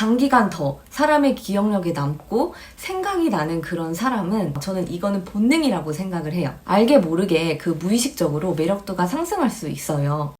장기간 더 사람의 기억력에 남고 생각이 나는 그런 사람은 저는 이거는 본능이라고 생각을 해요. 알게 모르게 그 무의식적으로 매력도가 상승할 수 있어요.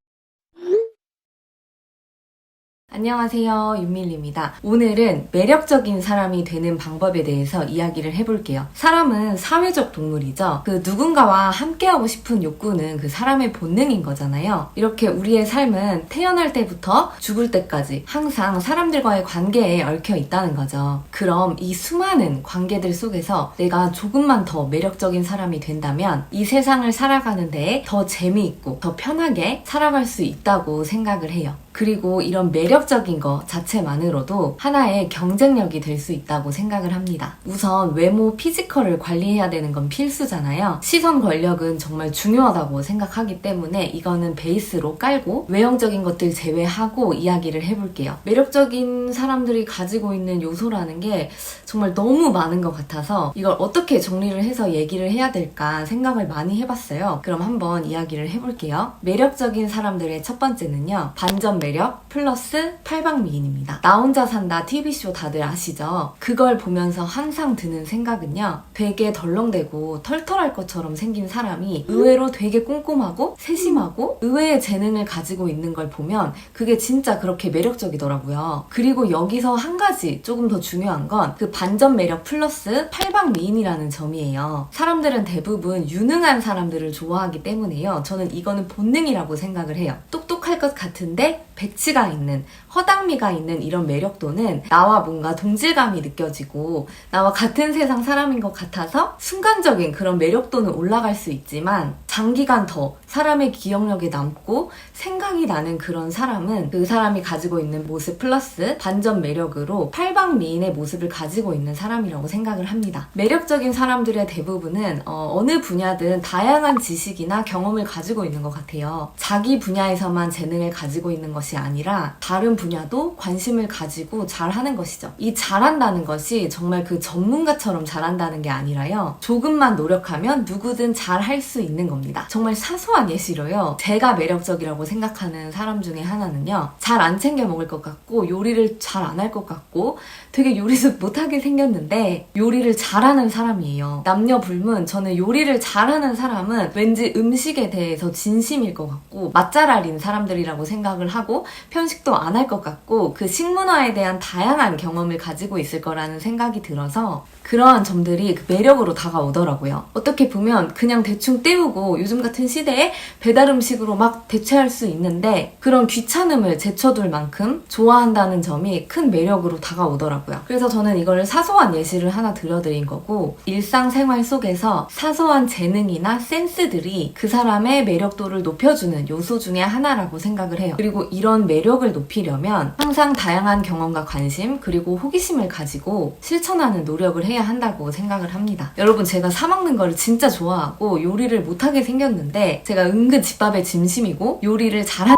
안녕하세요, 윤밀리입니다. 오늘은 매력적인 사람이 되는 방법에 대해서 이야기를 해볼게요. 사람은 사회적 동물이죠. 그 누군가와 함께하고 싶은 욕구는 그 사람의 본능인 거잖아요. 이렇게 우리의 삶은 태어날 때부터 죽을 때까지 항상 사람들과의 관계에 얽혀 있다는 거죠. 그럼 이 수많은 관계들 속에서 내가 조금만 더 매력적인 사람이 된다면 이 세상을 살아가는 데에 더 재미있고 더 편하게 살아갈 수 있다고 생각을 해요. 그리고 이런 매력적인 거 자체만으로도 하나의 경쟁력이 될 수 있다고 생각을 합니다. 우선 외모 피지컬을 관리해야 되는 건 필수잖아요. 시선 권력은 정말 중요하다고 생각하기 때문에 이거는 베이스로 깔고 외형적인 것들 제외하고 이야기를 해볼게요. 매력적인 사람들이 가지고 있는 요소라는 게 정말 너무 많은 것 같아서 이걸 어떻게 정리를 해서 얘기를 해야 될까 생각을 많이 해봤어요. 그럼 한번 이야기를 해볼게요. 매력적인 사람들의 첫 번째는요, 반전 매력 플러스 팔방미인입니다. 나 혼자 산다 TV쇼 다들 아시죠? 그걸 보면서 항상 드는 생각은요, 되게 덜렁대고 털털할 것처럼 생긴 사람이 의외로 되게 꼼꼼하고 세심하고 의외의 재능을 가지고 있는 걸 보면 그게 진짜 그렇게 매력적이더라고요. 그리고 여기서 한 가지 조금 더 중요한 건 그 반전 매력 플러스 팔방미인이라는 점이에요. 사람들은 대부분 유능한 사람들을 좋아하기 때문에요. 저는 이거는 본능이라고 생각을 해요. 똑똑할 것 같은데 배치가 있는, 허당미가 있는 이런 매력도는 나와 뭔가 동질감이 느껴지고 나와 같은 세상 사람인 것 같아서 순간적인 그런 매력도는 올라갈 수 있지만 장기간 더 사람의 기억력에 남고 생각이 나는 그런 사람은 그 사람이 가지고 있는 모습 플러스 반전 매력으로 팔방미인의 모습을 가지고 있는 사람이라고 생각을 합니다. 매력적인 사람들의 대부분은 어느 분야든 다양한 지식이나 경험을 가지고 있는 것 같아요. 자기 분야에서만 재능을 가지고 있는 것이 아니라 다른 분야도 관심을 가지고 잘하는 것이죠. 이 잘한다는 것이 정말 그 전문가처럼 잘한다는 게 아니라요, 조금만 노력하면 누구든 잘할 수 있는 겁니다. 정말 사소한 예시로요, 제가 매력적이라고 생각하는 사람 중에 하나는요, 잘 안 챙겨 먹을 것 같고 요리를 잘 안 할 것 같고 되게 요리도 못하게 생겼는데 요리를 잘하는 사람이에요. 남녀 불문 저는 요리를 잘하는 사람은 왠지 음식에 대해서 진심일 것 같고 맛잘알인 사람들이라고 생각을 하고 편식도 안 할 것 같고 그 식문화에 대한 다양한 경험을 가지고 있을 거라는 생각이 들어서 그러한 점들이 그 매력으로 다가오더라고요. 어떻게 보면 그냥 대충 때우고 요즘 같은 시대에 배달 음식으로 막 대체할 수 있는데 그런 귀찮음을 제쳐둘 만큼 좋아한다는 점이 큰 매력으로 다가오더라고요. 그래서 저는 이걸 사소한 예시를 하나 들려드린 거고, 일상생활 속에서 사소한 재능이나 센스들이 그 사람의 매력도를 높여주는 요소 중에 하나라고 생각을 해요. 그리고 이런 매력을 높이려면 항상 다양한 경험과 관심 그리고 호기심을 가지고 실천하는 노력을 해야 한다고 생각을 합니다. 여러분, 제가 사 먹는 거를 진짜 좋아하고 요리를 못하게 생겼는데 제가 은근 집밥에 진심이고 요리를 잘하는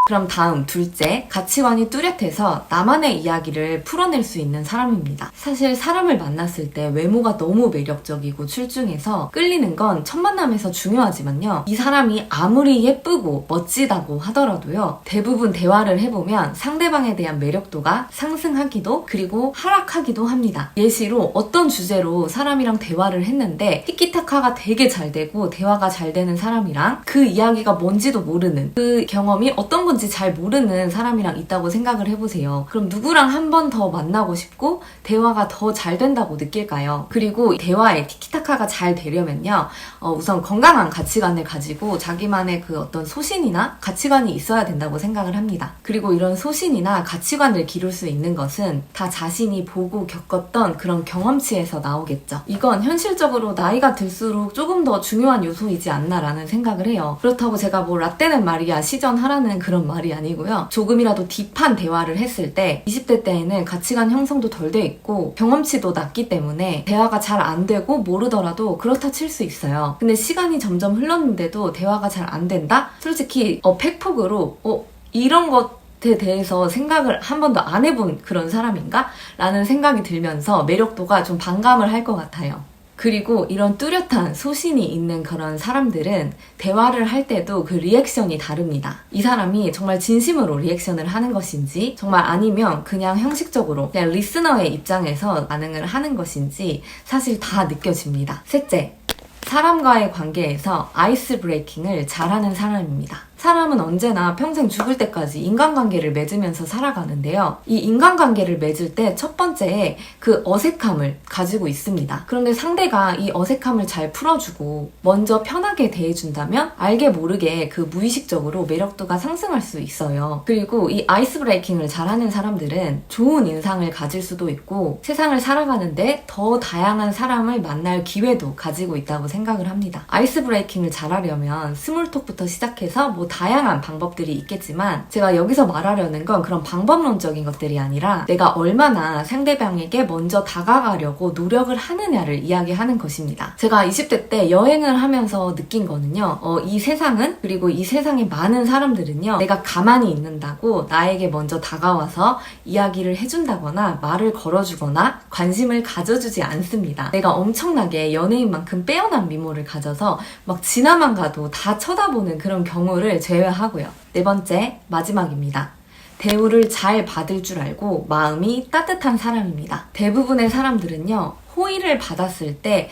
그럼 다음 둘째, 가치관이 뚜렷해서 나만의 이야기를 풀어낼 수 있는 사람입니다. 사실 사람을 만났을 때 외모가 너무 매력적이고 출중해서 끌리는 건 첫 만남에서 중요하지만요, 이 사람이 아무리 예쁘고 멋지다고 하더라도요, 대부분 대화를 해보면 상대방에 대한 매력도가 상승하기도 그리고 하락하기도 합니다. 예시로 어떤 주제로 사람이랑 대화를 했는데 티키타카가 되게 잘 되고 대화가 잘 되는 사람이랑 그 이야기가 뭔지도 모르는, 그 경험이 어떤 건지 잘 모르는 사람이랑 있다고 생각을 해보세요. 그럼 누구랑 한 번 더 만나고 싶고 대화가 더 잘 된다고 느낄까요? 그리고 대화에 티키타카가 잘 되려면요, 우선 건강한 가치관을 가지고 자기만의 그 어떤 소신이나 가치관이 있어야 된다고 생각을 합니다. 그리고 이런 소신이나 가치관을 기를 수 있는 것은 다 자신이 보고 겪었던 그런 경험치에서 나오겠죠. 이건 현실적으로 나이가 들수록 조금 더 중요한 요소이지 않나라는 생각을 해요. 그렇다고 제가 뭐 라떼는 말이야 시전하라는 그런 말이 아니고요, 조금이라도 딥한 대화를 했을 때 20대 때에는 가치관 형성도 덜 돼 있고 경험치도 낮기 때문에 대화가 잘 안 되고 모르더라도 그렇다 칠 수 있어요. 근데 시간이 점점 흘렀는데도 대화가 잘 안 된다? 솔직히 팩폭으로 이런 것에 대해서 생각을 한 번도 안 해본 그런 사람인가? 라는 생각이 들면서 매력도가 좀 반감을 할 것 같아요. 그리고 이런 뚜렷한 소신이 있는 그런 사람들은 대화를 할 때도 그 리액션이 다릅니다. 이 사람이 정말 진심으로 리액션을 하는 것인지 정말 아니면 그냥 형식적으로 그냥 리스너의 입장에서 반응을 하는 것인지 사실 다 느껴집니다. 셋째, 사람과의 관계에서 아이스 브레이킹을 잘하는 사람입니다. 사람은 언제나 평생 죽을 때까지 인간관계를 맺으면서 살아가는데요. 이 인간관계를 맺을 때 첫 번째에 그 어색함을 가지고 있습니다. 그런데 상대가 이 어색함을 잘 풀어주고 먼저 편하게 대해준다면 알게 모르게 그 무의식적으로 매력도가 상승할 수 있어요. 그리고 이 아이스 브레이킹을 잘하는 사람들은 좋은 인상을 가질 수도 있고 세상을 살아가는데 더 다양한 사람을 만날 기회도 가지고 있다고 생각을 합니다. 아이스 브레이킹을 잘하려면 스몰톡부터 시작해서 다양한 방법들이 있겠지만 제가 여기서 말하려는 건 그런 방법론적인 것들이 아니라 내가 얼마나 상대방에게 먼저 다가가려고 노력을 하느냐를 이야기하는 것입니다. 제가 20대 때 여행을 하면서 느낀 거는요. 이 세상은 그리고 이 세상의 많은 사람들은요. 내가 가만히 있는다고 나에게 먼저 다가와서 이야기를 해준다거나 말을 걸어주거나 관심을 가져주지 않습니다. 내가 엄청나게 연예인만큼 빼어난 미모를 가져서 막 지나만 가도 다 쳐다보는 그런 경우를 제외하고요. 네 번째, 마지막입니다. 대우를 잘 받을 줄 알고 마음이 따뜻한 사람입니다. 대부분의 사람들은요. 호의를 받았을 때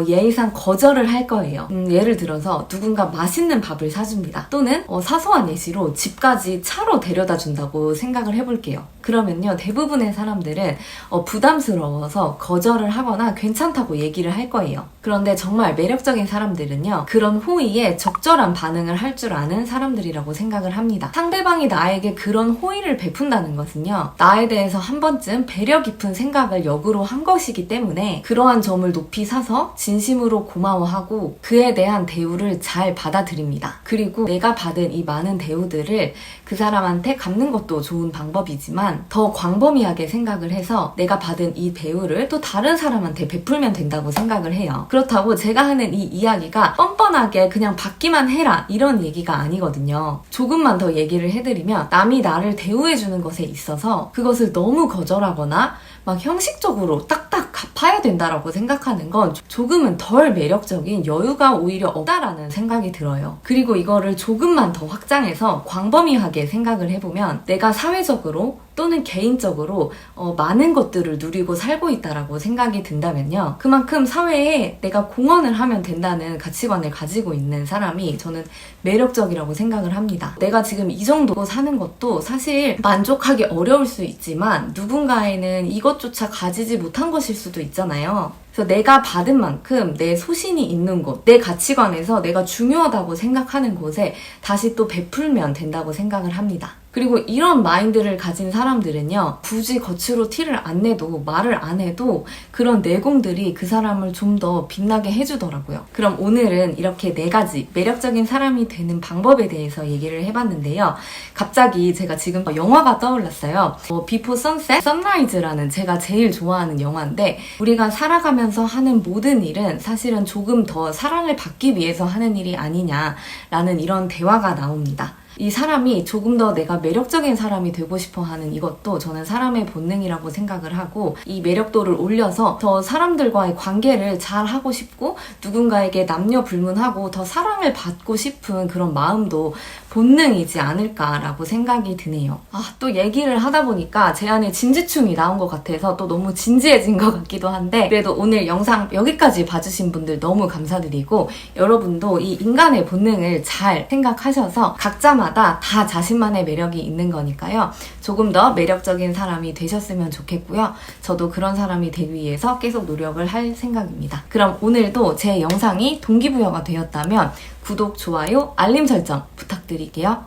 예의상 거절을 할 거예요. 예를 들어서 누군가 맛있는 밥을 사줍니다. 또는 사소한 예시로 집까지 차로 데려다 준다고 생각을 해볼게요. 그러면요. 대부분의 사람들은 부담스러워서 거절을 하거나 괜찮다고 얘기를 할 거예요. 그런데 정말 매력적인 사람들은요. 그런 호의에 적절한 반응을 할 줄 아는 사람들이라고 생각을 합니다. 상대방이 나에게 그런 호의를 베푼다는 것은요. 나에 대해서 한 번쯤 배려 깊은 생각을 역으로 한 것이기 때문에 그러한 점을 높이 사서 진심으로 고마워하고 그에 대한 대우를 잘 받아들입니다. 그리고 내가 받은 이 많은 대우들을 그 사람한테 갚는 것도 좋은 방법이지만 더 광범위하게 생각을 해서 내가 받은 이 대우를 또 다른 사람한테 베풀면 된다고 생각을 해요. 그렇다고 제가 하는 이 이야기가 뻔뻔하게 그냥 받기만 해라 이런 얘기가 아니거든요. 조금만 더 얘기를 해드리면 남이 나를 대우해주는 것에 있어서 그것을 너무 거절하거나 막 형식적으로 딱딱 갚아야 된다라고 생각하는 건 조금은 덜 매력적인 여유가 오히려 없다라는 생각이 들어요. 그리고 이거를 조금만 더 확장해서 광범위하게 생각을 해보면 내가 사회적으로 또는 개인적으로 많은 것들을 누리고 살고 있다라고 생각이 든다면요. 그만큼 사회에 내가 공헌을 하면 된다는 가치관을 가지고 있는 사람이 저는 매력적이라고 생각을 합니다. 내가 지금 이 정도 사는 것도 사실 만족하기 어려울 수 있지만 누군가에는 이것조차 가지지 못한 것일 수도 있잖아요. 그래서 내가 받은 만큼 내 소신이 있는 곳, 내 가치관에서 내가 중요하다고 생각하는 곳에 다시 또 베풀면 된다고 생각을 합니다. 그리고 이런 마인드를 가진 사람들은요. 굳이 겉으로 티를 안 내도 말을 안 해도 그런 내공들이 그 사람을 좀 더 빛나게 해주더라고요. 그럼 오늘은 이렇게 4가지 매력적인 사람이 되는 방법에 대해서 얘기를 해봤는데요. 갑자기 제가 지금 영화가 떠올랐어요. 비포 선셋, 선라이즈라는 제가 제일 좋아하는 영화인데 우리가 살아가면서 하는 모든 일은 사실은 조금 더 사랑을 받기 위해서 하는 일이 아니냐라는 이런 대화가 나옵니다. 이 사람이 조금 더 내가 매력적인 사람이 되고 싶어 하는 이것도 저는 사람의 본능이라고 생각을 하고 이 매력도를 올려서 더 사람들과의 관계를 잘 하고 싶고 누군가에게 남녀 불문하고 더 사랑을 받고 싶은 그런 마음도 본능이지 않을까라고 생각이 드네요. 또 얘기를 하다 보니까 제 안에 진지충이 나온 것 같아서 또 너무 진지해진 것 같기도 한데 그래도 오늘 영상 여기까지 봐주신 분들 너무 감사드리고 여러분도 이 인간의 본능을 잘 생각하셔서 각자마다 다 자신만의 매력이 있는 거니까요. 조금 더 매력적인 사람이 되셨으면 좋겠고요. 저도 그런 사람이 되기 위해서 계속 노력을 할 생각입니다. 그럼 오늘도 제 영상이 동기부여가 되었다면 구독, 좋아요, 알림 설정 부탁드릴게요.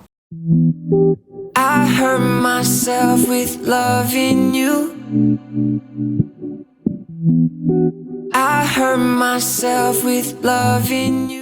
I hurt myself with loving you. I hurt myself with loving you.